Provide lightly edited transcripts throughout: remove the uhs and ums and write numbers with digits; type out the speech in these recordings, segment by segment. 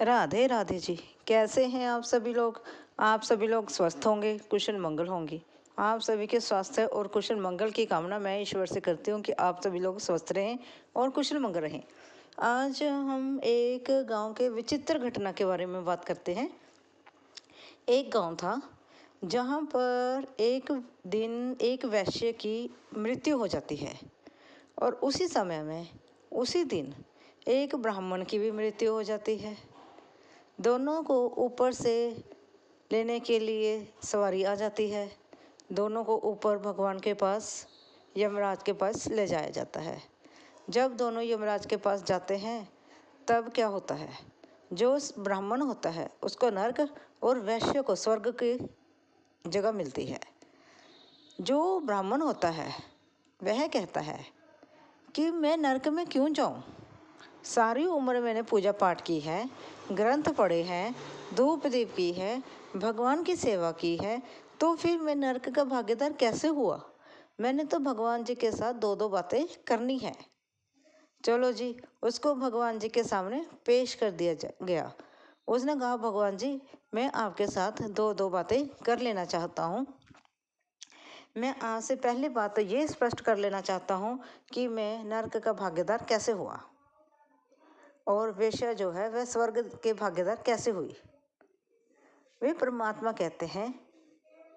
राधे राधे जी। कैसे हैं आप सभी लोग? आप सभी लोग स्वस्थ होंगे, कुशल मंगल होंगे। आप सभी के स्वास्थ्य और कुशल मंगल की कामना मैं ईश्वर से करती हूँ कि आप सभी लोग स्वस्थ रहें और कुशल मंगल रहें। आज हम एक गांव के विचित्र घटना के बारे में बात करते हैं। एक गांव था जहां पर एक दिन एक वैश्य की मृत्यु हो जाती है और उसी समय में उसी दिन एक ब्राह्मण की भी मृत्यु हो जाती है। दोनों को ऊपर से लेने के लिए सवारी आ जाती है। दोनों को ऊपर भगवान के पास, यमराज के पास ले जाया जाता है। जब दोनों यमराज के पास जाते हैं तब क्या होता है, जो ब्राह्मण होता है उसको नर्क और वैश्य को स्वर्ग की जगह मिलती है। जो ब्राह्मण होता है वह कहता है कि मैं नर्क में क्यों जाऊं? सारी उम्र मैंने पूजा पाठ की है, ग्रंथ पढ़े हैं, धूप दीप की है, भगवान की सेवा की है, तो फिर मैं नर्क का भागीदार कैसे हुआ? मैंने तो भगवान जी के साथ दो दो बातें करनी है। चलो जी, उसको भगवान जी के सामने पेश कर दिया गया। उसने कहा, भगवान जी मैं आपके साथ दो दो बातें कर लेना चाहता हूँ। मैं आपसे पहली बात तो ये स्पष्ट कर लेना चाहता हूँ कि मैं नर्क का भागीदार कैसे हुआ और वेश्या जो है वह स्वर्ग के भागीदार कैसे हुई। वे परमात्मा कहते हैं,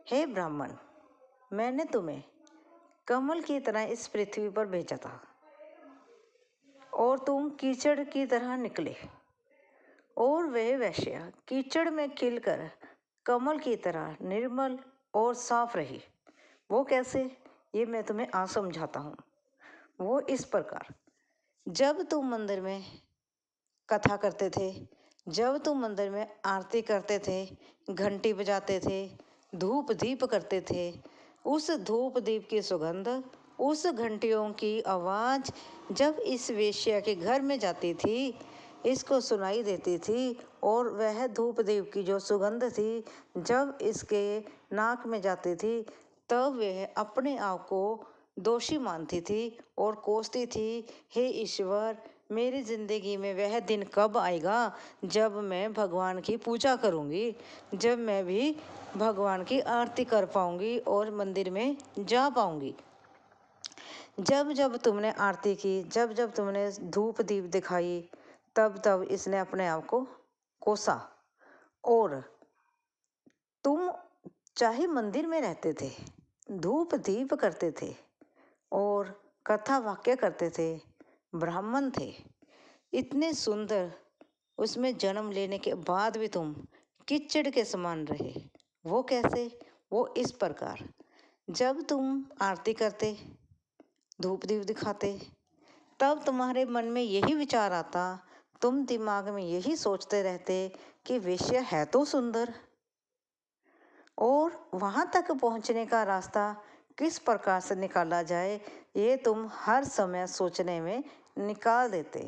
हे ब्राह्मण, मैंने तुम्हें कमल की तरह इस पृथ्वी पर भेजा था और तुम कीचड़ की तरह निकले, और वह वैश्या कीचड़ में खिलकर कमल की तरह निर्मल और साफ रही। वो कैसे, ये मैं तुम्हें आज समझाता हूँ। वो इस प्रकार, जब तुम मंदिर में कथा करते थे, जब तुम मंदिर में आरती करते थे, घंटी बजाते थे, धूप दीप करते थे, उस धूप दीप की सुगंध, उस घंटियों की आवाज़ जब इस वेश्या के घर में जाती थी, इसको सुनाई देती थी, और वह धूप दीप की जो सुगंध थी जब इसके नाक में जाती थी, तब वह अपने आप को दोषी मानती थी और कोसती थी, हे ईश्वर, मेरी ज़िंदगी में वह दिन कब आएगा जब मैं भगवान की पूजा करूंगी, जब मैं भी भगवान की आरती कर पाऊंगी और मंदिर में जा पाऊंगी। जब जब तुमने आरती की, जब जब तुमने धूप दीप दिखाई, तब तब इसने अपने आप को कोसा। और तुम चाहे मंदिर में रहते थे, धूप दीप करते थे और कथा वाक्य करते थे, ब्राह्मण थे, इतने सुंदर, उसमें जन्म लेने के बाद भी तुम कीचड़ के समान रहे। वो कैसे? वो इस प्रकार, जब तुम आरती करते, धूप दीप दिखाते, तब तुम्हारे मन में यही विचार आता, तुम दिमाग में यही सोचते रहते कि वेश्या है तो सुंदर, और वहाँ तक पहुँचने का रास्ता किस प्रकार से निकाला जाए, ये तुम हर समय सोचने में निकाल देते।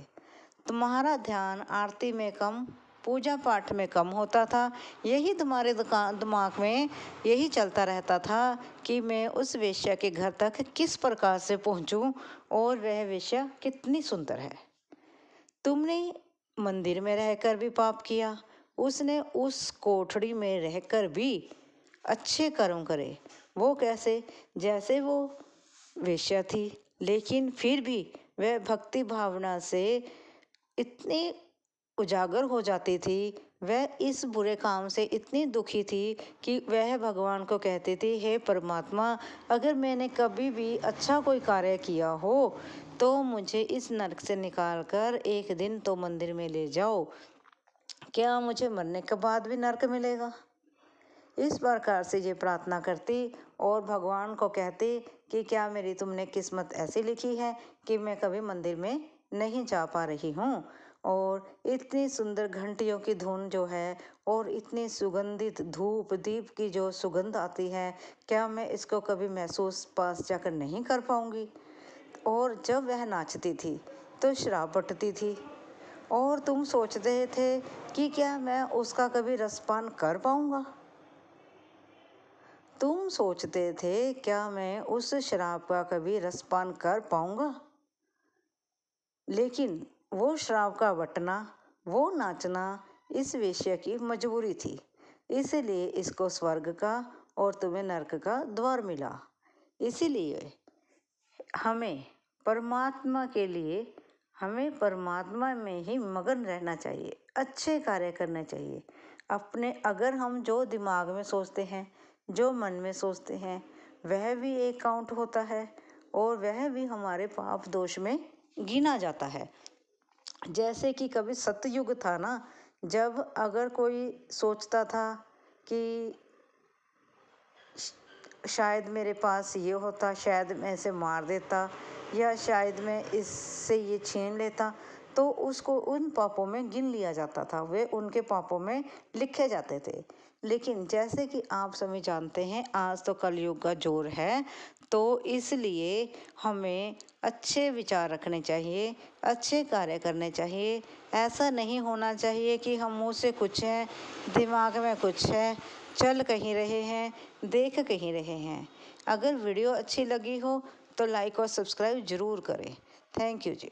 तुम्हारा ध्यान आरती में कम, पूजा पाठ में कम होता था। यही तुम्हारे दिमाग में यही चलता रहता था कि मैं उस वेश्या के घर तक किस प्रकार से पहुँचूं और वह वेश्या कितनी सुंदर है। तुमने मंदिर में रहकर भी पाप किया, उसने उस कोठड़ी में रहकर भी अच्छे कर्म करे। वो कैसे? जैसे वो वेश्या थी, लेकिन फिर भी वह भक्ति भावना से इतनी उजागर हो जाती थी, वह इस बुरे काम से इतनी दुखी थी कि वह भगवान को कहती थी, हे परमात्मा, अगर मैंने कभी भी अच्छा कोई कार्य किया हो तो मुझे इस नरक से निकाल कर एक दिन तो मंदिर में ले जाओ। क्या मुझे मरने के बाद भी नरक मिलेगा? इस प्रकार से ये प्रार्थना करती और भगवान को कहती कि क्या मेरी तुमने किस्मत ऐसी लिखी है कि मैं कभी मंदिर में नहीं जा पा रही हूँ, और इतनी सुंदर घंटियों की धुन जो है और इतनी सुगंधित धूप दीप की जो सुगंध आती है, क्या मैं इसको कभी महसूस पास जाकर नहीं कर पाऊँगी? और जब वह नाचती थी तो शराब बटती थी, और तुम सोचते थे कि क्या मैं उसका कभी रसपान कर पाऊँगा? तुम सोचते थे क्या मैं उस शराब का कभी रसपान कर पाऊंगा? लेकिन वो शराब का बटना, वो नाचना, इस वेश्या की मजबूरी थी, इसलिए इसको स्वर्ग का और तुम्हें नरक का द्वार मिला। इसीलिए हमें परमात्मा के लिए हमें परमात्मा में ही मगन रहना चाहिए, अच्छे कार्य करने चाहिए। अपने अगर हम जो दिमाग में सोचते हैं, जो मन में सोचते हैं, वह भी एक काउंट होता है और वह भी हमारे पाप दोष में गिना जाता है। जैसे कि कभी सतयुग था ना, जब अगर कोई सोचता था कि शायद मेरे पास ये होता, शायद मैं इसे मार देता, या शायद मैं इससे ये छीन लेता, तो उसको उन पापों में गिन लिया जाता था, वे उनके पापों में लिखे जाते थे। लेकिन जैसे कि आप सभी जानते हैं, आज तो कलयुग का जोर है, तो इसलिए हमें अच्छे विचार रखने चाहिए, अच्छे कार्य करने चाहिए। ऐसा नहीं होना चाहिए कि हम मुँह से कुछ हैं, दिमाग में कुछ है, चल कहीं रहे हैं, देख कहीं रहे हैं। अगर वीडियो अच्छी लगी हो तो लाइक और सब्सक्राइब ज़रूर करें। Thank you ji.